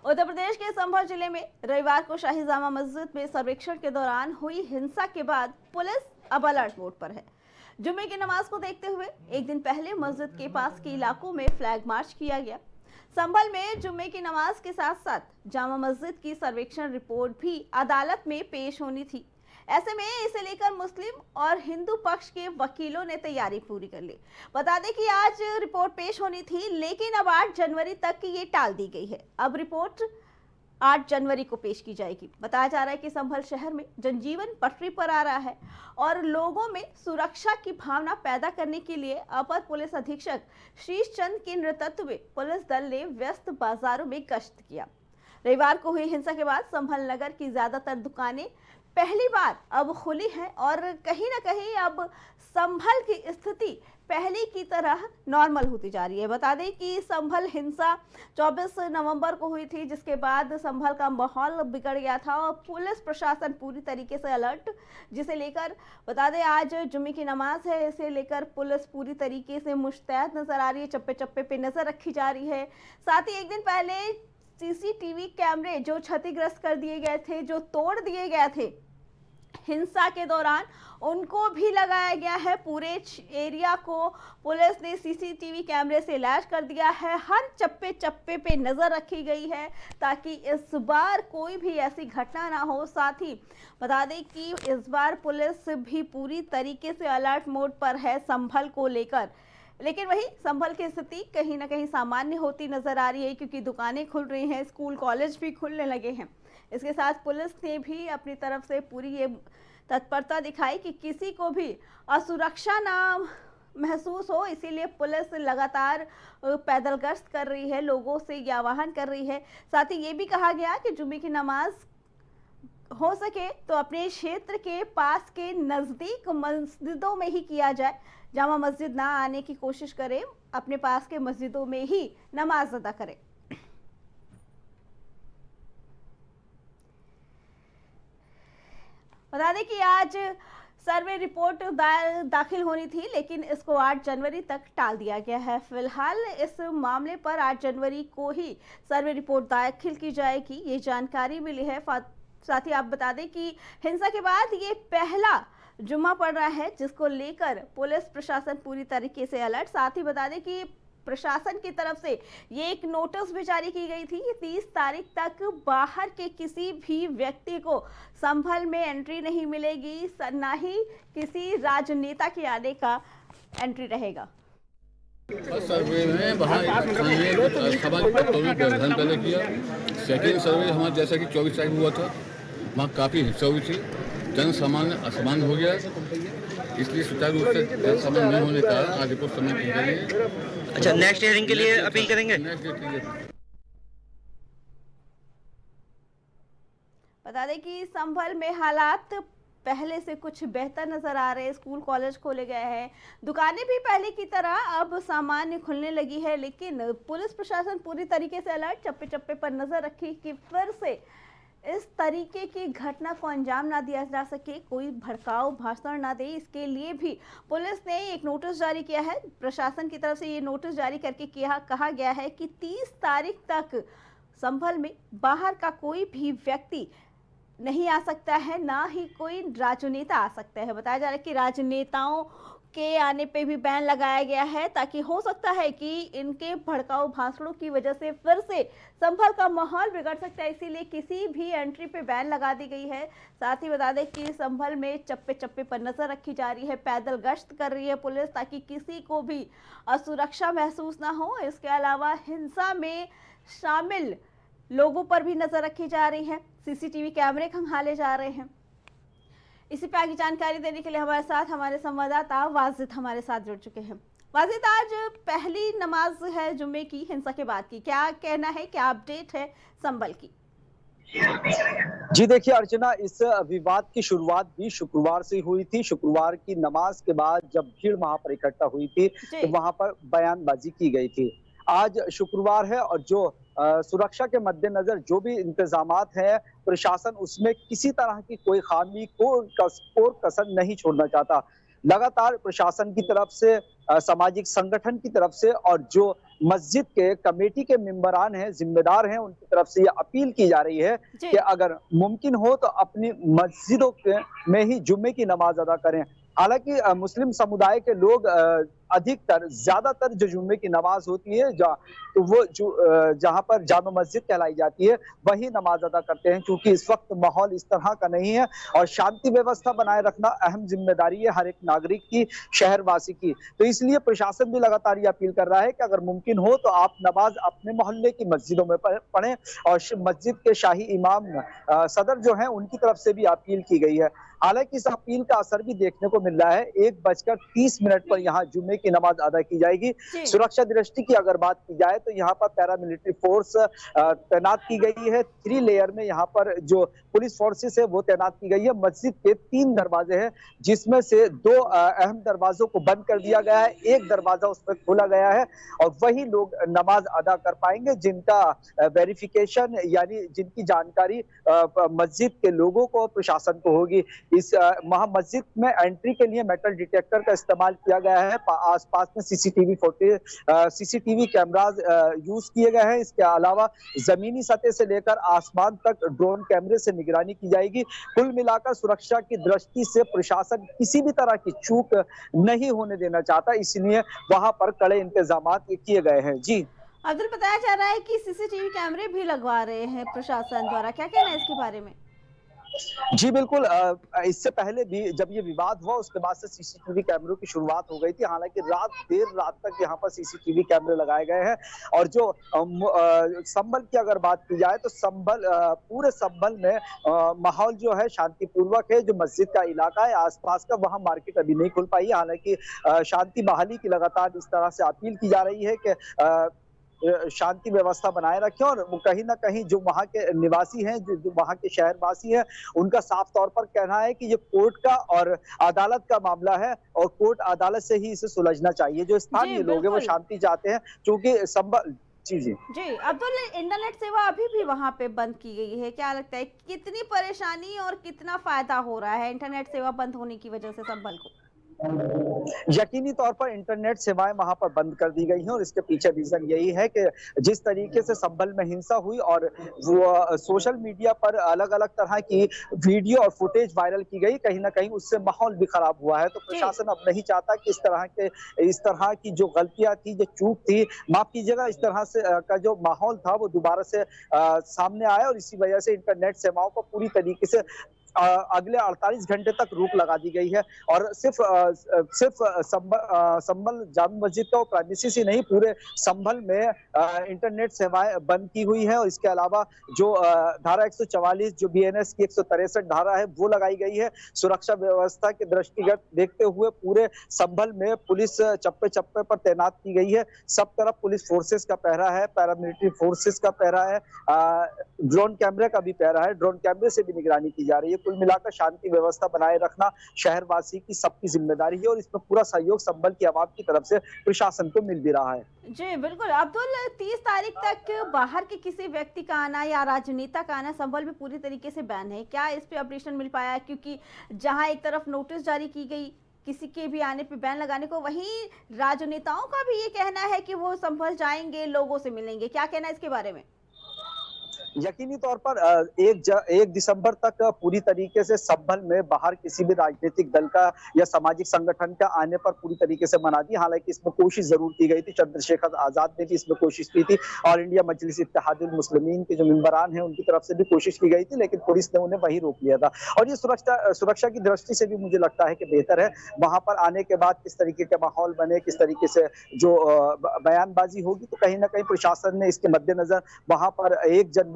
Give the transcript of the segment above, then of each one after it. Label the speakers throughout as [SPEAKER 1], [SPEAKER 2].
[SPEAKER 1] उत्तर प्रदेश के संभल जिले में रविवार को शाही जामा मस्जिद में सर्वेक्षण के दौरान हुई हिंसा के बाद पुलिस अब अलर्ट मोड पर है। जुम्मे की नमाज को देखते हुए एक दिन पहले मस्जिद के पास के इलाकों में फ्लैग मार्च किया गया। संभल में जुम्मे की नमाज के साथ साथ जामा मस्जिद की सर्वेक्षण रिपोर्ट भी अदालत में पेश होनी थी। ऐसे में इसे लेकर मुस्लिम और हिंदू पक्ष के वकीलों ने तैयारी पूरी कर ली। बता दें कि आज रिपोर्ट पेश होनी थी, लेकिन अब 8 जनवरी तक की ये टाल दी गई है। अब रिपोर्ट 8 जनवरी को पेश की जाएगी। बताया जा रहा है कि संभल शहर में जनजीवन पटरी पर आ रहा है और लोगों में सुरक्षा की भावना पैदा करने के लिए अपर पुलिस अधीक्षक शीश चंद के नेतृत्व में पुलिस दल ने व्यस्त बाजारों में गश्त किया। रविवार को हुई हिंसा के बाद संभल नगर की ज्यादातर दुकानें पहली बार अब खुली है और कहीं ना कहीं अब संभल की स्थिति पहले की तरह नॉर्मल होती जा रही है। बता दें कि संभल हिंसा 24 नवंबर को हुई थी, जिसके बाद संभल का माहौल बिगड़ गया था और पुलिस प्रशासन पूरी तरीके से अलर्ट, जिसे लेकर बता दें आज जुम्मे की नमाज है, इसे लेकर पुलिस पूरी तरीके से मुस्तैद नजर आ रही है। चप्पे चप्पे पे नजर रखी जा रही है। साथ ही एक दिन पहले सीसीटीवी कैमरे जो क्षतिग्रस्त कर दिए गए थे, जो तोड़ दिए गए थे हिंसा के दौरान, उनको भी लगाया गया है। पूरे एरिया को पुलिस ने सीसीटीवी कैमरे से लैस कर दिया है। हर चप्पे चप्पे पे नजर रखी गई है ताकि इस बार कोई भी ऐसी घटना ना हो। साथ ही बता दें कि इस बार पुलिस भी पूरी तरीके से अलर्ट मोड पर है संभल को लेकर। लेकिन वही संभल की स्थिति कहीं ना कहीं सामान्य होती नजर आ रही है, क्योंकि दुकानें खुल रही हैं, स्कूल कॉलेज भी खुलने लगे हैं। इसके साथ पुलिस ने भी अपनी तरफ से पूरी ये तत्परता दिखाई कि किसी को भी असुरक्षा ना महसूस हो, इसीलिए पुलिस लगातार पैदल गश्त कर रही है, लोगों से ये आह्वान कर रही है। साथ ही ये भी कहा गया कि जुम्मे की नमाज हो सके तो अपने क्षेत्र के पास के नज़दीक मस्जिदों में ही किया जाए। जामा मस्जिद ना आने की कोशिश करें, अपने पास के मस्जिदों में ही नमाज अदा करें। बता दें कि आज सर्वे रिपोर्ट दाखिल होनी थी, लेकिन इसको 8 जनवरी तक टाल दिया गया है। फिलहाल इस मामले पर 8 जनवरी को ही सर्वे रिपोर्ट दाखिल की जाएगी, ये जानकारी मिली है। साथ ही आप बता दें कि हिंसा के बाद ये पहला जुम्मा पड़ रहा है, जिसको लेकर पुलिस प्रशासन पूरी तरीके से अलर्ट। साथ ही बता दें कि प्रशासन की तरफ से ये एक नोटिस भी जारी की गई थी कि 30 तारीख तक बाहर के किसी भी व्यक्ति को संभल में एंट्री नहीं मिलेगी, ना ही किसी राजनेता के आने का एंट्री रहेगा।
[SPEAKER 2] सर्वे में वहाँ व्यवधान पैदा किया। सेकेंड सर्वे हमारा जैसा कि 24 तारीख हुआ था, वहाँ काफ़ी हिंसा हुई थी, जन सामान्य असमान हो गया, इसलिए सुचारू रूप से जन सामान्य नहीं होने का आज रिपोर्ट समय की गई है।
[SPEAKER 3] अच्छा, नेक्स्ट हियरिंग के लिए अपील करेंगे?
[SPEAKER 1] बता दें कि संभल में हालात पहले से कुछ बेहतर नजर आ रहे हैं। स्कूल कॉलेज खोले गए हैं, दुकानें भी पहले की तरह अब सामान्य खुलने लगी है, लेकिन पुलिस प्रशासन पूरी तरीके से अलर्ट, चप्पे चप्पे पर नजर रखी कि फिर से इस तरीके की घटना को अंजाम ना दिया जा सके, कोई भड़काऊ भाषण ना दे। इसके लिए भी पुलिस ने एक नोटिस जारी किया है। प्रशासन की तरफ से ये नोटिस जारी करके कहा गया है कि 30 तारीख तक संभल में बाहर का कोई भी व्यक्ति नहीं आ सकता है, ना ही कोई राजनेता आ सकता है। बताया जा रहा है कि राजनेताओं के आने पे भी बैन लगाया गया है, ताकि हो सकता है कि इनके भड़काऊ भाषणों की वजह से फिर से संभल का माहौल बिगड़ सकता है, इसीलिए किसी भी एंट्री पे बैन लगा दी गई है। साथ ही बता दें कि संभल में चप्पे चप्पे पर नजर रखी जा रही है, पैदल गश्त कर रही है पुलिस, ताकि किसी को भी असुरक्षा महसूस ना हो। इसके अलावा हिंसा में शामिल लोगों पर भी नजर रखी जा रही है, सीसीटीवी कैमरे खंगाले जा रहे हैं। इसी पे आगे जानकारी देने के लिए हमारे साथ हमारे संवाददाता वाजिद हमारे साथ जुड़ चुके हैं। वाजिद, आज पहली नमाज है जुम्मे की हिंसा के बाद की, क्या कहना है, क्या अपडेट है संभल की?
[SPEAKER 4] जी देखिए अर्चना, इस विवाद की शुरुआत भी शुक्रवार से हुई थी। शुक्रवार की नमाज के बाद जब भीड़ वहां पर इकट्ठा हुई थी तो वहां पर बयानबाजी की गई थी। आज शुक्रवार है और जो सुरक्षा के मद्देनजर जो भी इंतजामात है, प्रशासन उसमें किसी तरह की कोई खामी को कसर नहीं छोड़ना चाहता। लगातार प्रशासन की तरफ से, सामाजिक संगठन की तरफ से और जो मस्जिद के कमेटी के मेंबरान हैं, जिम्मेदार हैं, उनकी तरफ से ये अपील की जा रही है
[SPEAKER 1] जी।
[SPEAKER 4] कि अगर मुमकिन हो तो अपनी मस्जिदों में ही जुम्मे की नमाज अदा करें। हालांकि मुस्लिम समुदाय के लोग अधिकतर, ज्यादातर जो जुम्मे की नमाज होती है तो वो जहां पर जामा मस्जिद कहलाई जाती है वही नमाज अदा करते हैं, क्योंकि इस वक्त माहौल इस तरह का नहीं है और शांति व्यवस्था बनाए रखना अहम जिम्मेदारी है हर एक नागरिक की, शहरवासी की। तो इसलिए प्रशासन भी लगातार ये अपील कर रहा है कि अगर मुमकिन हो तो आप नमाज अपने मोहल्ले की मस्जिदों में पढ़ें और मस्जिद के शाही इमाम सदर जो हैं उनकी तरफ से भी अपील की गई है। हालांकि इस अपील का असर भी देखने को मिल रहा है। 1:30 पर यहाँ जुम्मे की नमाज अदा की जाएगी। सुरक्षा दृष्टि की अगर बात की जाए तो यहाँ पर पैरामिलिट्री फोर्स तैनात की गई है। 3 लेयर में यहाँ पर जो पुलिस फोर्सेस है वो तैनात की गई है। मस्जिद के 3 दरवाजे हैं, जिसमें से 2 अहम दरवाजों को बंद कर दिया गया है, 1 दरवाजा उसमें खोला गया है और वही लोग नमाज अदा कर पाएंगे जिनका वेरिफिकेशन यानी जिनकी जानकारी मस्जिद के लोगों को, प्रशासन को होगी। इस मस्जिद में एंट्री के लिए मेटल डिटेक्टर का इस्तेमाल किया गया है। आसपास में सीसीटीवी कैमराज यूज किए गए हैं। इसके अलावा जमीनी सतह से लेकर आसमान तक ड्रोन कैमरे से निगरानी की जाएगी। कुल मिलाकर सुरक्षा की दृष्टि से प्रशासन किसी भी तरह की चूक नहीं होने देना चाहता, इसलिए वहां पर कड़े इंतजाम किए गए हैं। जी
[SPEAKER 1] अब्दुल, बताया जा रहा है कि सीसीटीवी कैमरे भी लगवा रहे हैं प्रशासन द्वारा, क्या कहना है इसके बारे में?
[SPEAKER 4] जी बिल्कुल, इससे पहले भी जब ये विवाद हुआ उसके बाद से सीसीटीवी कैमरों की शुरुआत हो गई थी। हालांकि देर रात तक यहाँ पर सीसीटीवी कैमरे लगाए गए हैं और जो संभल की अगर बात की जाए तो पूरे संभल में माहौल जो है शांतिपूर्वक है। जो मस्जिद का इलाका है आसपास का, वहाँ मार्केट अभी नहीं खुल पाई है। हालांकि शांति बहाली की लगातार इस तरह से अपील की जा रही है कि शांति व्यवस्था बनाए रखें और कहीं ना कहीं जो वहां के निवासी हैं, जो वहां के शहरवासी हैं, उनका साफ तौर पर कहना है कि ये कोर्ट का और अदालत का मामला है और कोर्ट अदालत से ही इसे सुलझना चाहिए। जो स्थानीय लोग हैं वो शांति चाहते हैं, क्योंकि जी
[SPEAKER 1] अब्दुल, इंटरनेट सेवा अभी भी वहां पे बंद की गई है, क्या लगता है कितनी परेशानी और कितना फायदा हो रहा है इंटरनेट सेवा बंद होने की वजह से संभल को?
[SPEAKER 4] यकीनी तौर पर इंटरनेट सेवाएं वहां पर बंद कर दी गई हैं और इसके पीछे रीजन यही है कि जिस तरीके से संभल में हिंसा हुई और वो सोशल मीडिया पर अलग अलग तरह की वीडियो और फुटेज वायरल की गई, कहीं ना कहीं उससे माहौल भी खराब हुआ है। तो प्रशासन अब नहीं चाहता कि इस तरह की जो गलतियां थी, जो चूक थी, माफ कीजिएगा, इस तरह से का जो माहौल था वो दोबारा से सामने आया और इसी वजह से इंटरनेट सेवाओं को पूरी तरीके से अगले 48 घंटे तक रोक लगा दी गई है और सिर्फ संभल जामा मस्जिद का प्राइमेसिस ही नहीं, पूरे संभल में इंटरनेट सेवाएं बंद की हुई है और इसके अलावा जो धारा 144 जो बीएनएस की 163 धारा है वो लगाई गई है। सुरक्षा व्यवस्था के दृष्टिगत देखते हुए पूरे संभल में पुलिस चप्पे चप्पे पर तैनात की गई है। सब तरफ पुलिस फोर्सेस का पहरा है, पैरामिलिट्री फोर्सेस का पहरा है, ड्रोन कैमरे का भी पहरा है, ड्रोन कैमरे से भी निगरानी की जा रही है। कुल मिलाकर शांति व्यवस्था बनाए रखना शहरवासी की सबकी जिम्मेदारी है और इसमें पूरा सहयोग संभल की आवाम की तरफ से प्रशासन को मिल भी रहा है।
[SPEAKER 1] जी बिल्कुल अब्दुल, 30 तारीख तक बाहर के किसी व्यक्ति का आना या राजनेता का आना संभल में पूरी तरीके से बैन है, क्या इस पे ऑपरेशन मिल पाया? क्योंकि जहां एक तरफ नोटिस जारी की गई किसी के भी आने पे बैन लगाने को, वहीं राजनेताओं का भी ये कहना है कि वो संभल जाएंगे, लोगों से मिलेंगे, क्या कहना है इसके बारे में?
[SPEAKER 4] यकीनी तौर पर 1 दिसंबर तक पूरी तरीके से संभल में बाहर किसी भी राजनीतिक दल का या सामाजिक संगठन का आने पर पूरी तरीके से मना दी। हालांकि इसमें कोशिश जरूर की गई थी, चंद्रशेखर आजाद ने भी इसमें कोशिश की थी और इंडिया मजलिस इत्तेहादुल मुस्लिमीन के जो मेंबरान हैं उनकी तरफ से भी कोशिश की गई थी, लेकिन पुलिस ने उन्हें वहीं रोक लिया था। और ये सुरक्षा की दृष्टि से भी मुझे लगता है कि बेहतर है वहां पर आने के बाद किस तरीके का माहौल बने, किस तरीके से जो बयानबाजी होगी, तो कहीं ना कहीं प्रशासन ने इसके मद्देनजर वहां पर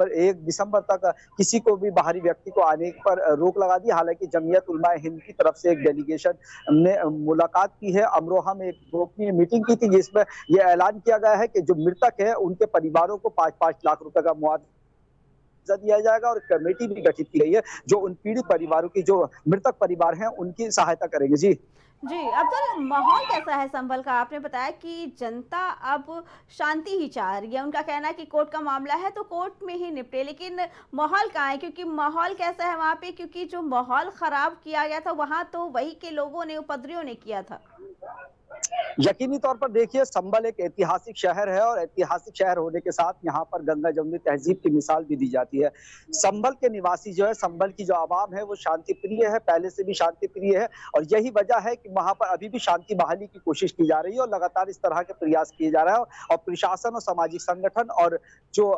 [SPEAKER 4] 1 दिसंबर तक किसी को भी बाहरी व्यक्ति को आने पर रोक लगा दी। हालांकि जमीयत उलमाए हिंद की तरफ से एक डेलीगेशन ने मुलाकात की है, अमरोहा में एक गोपनीय मीटिंग की थी, जिसमें यह ऐलान किया गया है कि जो मृतक है उनके परिवारों को 5-5 लाख रुपए का मुआवजा दिया जाएगा और कमेटी भी गठित की गई है जो उन पीड़ित परिवारों की, जो मृतक परिवार हैं, उनकी सहायता करेंगे। जी
[SPEAKER 1] जी, अब्दुल, माहौल कैसा है संभल का? आपने बताया कि जनता अब शांति ही चाह रही है। उनका कहना है कि कोर्ट का मामला है तो कोर्ट में ही निपटे, लेकिन माहौल कहाँ है? क्योंकि माहौल कैसा है वहाँ पे? क्योंकि जो माहौल खराब किया गया था वहाँ तो वही के लोगों ने, उपद्रवियों ने किया था।
[SPEAKER 4] यकीनी तौर पर देखिए, संभल एक ऐतिहासिक शहर है और ऐतिहासिक शहर होने के साथ यहाँ पर गंगा जमुनी तहजीब की मिसाल भी दी जाती है। संभल के निवासी जो है, संभल की जो आवाम है वो शांति प्रिय है, पहले से भी शांति प्रिय है और यही वजह है कि वहां पर अभी भी शांति बहाली की कोशिश की जा रही है और लगातार इस तरह के प्रयास किए जा रहे हैं और प्रशासन और सामाजिक संगठन और जो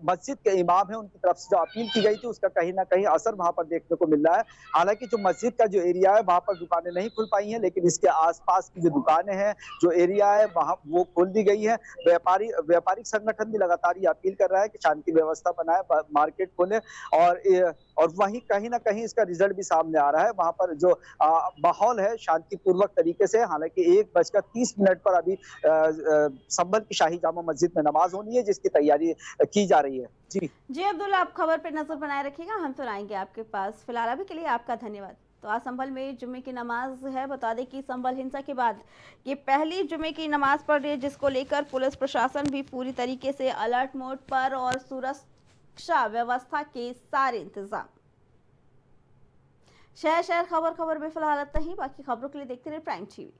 [SPEAKER 4] मस्जिद के इमाम है उनकी तरफ से जो अपील की गई थी उसका कहीं ना कहीं असर वहां पर देखने को मिल रहा है। हालांकि जो मस्जिद का जो एरिया है वहां पर दुकानें नहीं खुल पाई हैं, लेकिन इसके आसपास की जो दुकानें हैं, जो एरिया है वहां वो खोल दी गई है। व्यापारिक संगठन भी लगातार ये अपील कर रहा है कि शांति व्यवस्था बनाए, मार्केट खोले और वहीं कहीं ना कहीं इसका रिजल्ट भी सामने आ रहा है। वहां पर जो माहौल है शांतिपूर्वक तरीके से, हालांकि 1:30 पर अभी संभल की शाही जामा मस्जिद में नमाज होनी है जिसकी तैयारी की जा रही है।
[SPEAKER 1] जी अब्दुल, आप खबर पे नजर बनाए रखिएगा, हम फिर आएंगे आपके पास। फिलहाल अभी के लिए आपका धन्यवाद। तो आज संभल में जुम्मे की नमाज है। बता दें कि संभल हिंसा के बाद ये पहली जुम्मे की नमाज पढ़ रही है, जिसको लेकर पुलिस प्रशासन भी पूरी तरीके से अलर्ट मोड पर और सुरक्षा व्यवस्था के सारे इंतजाम। शहर खबर में फिलहाल इतना ही। बाकी खबरों के लिए देखते रहे प्राइम टीवी।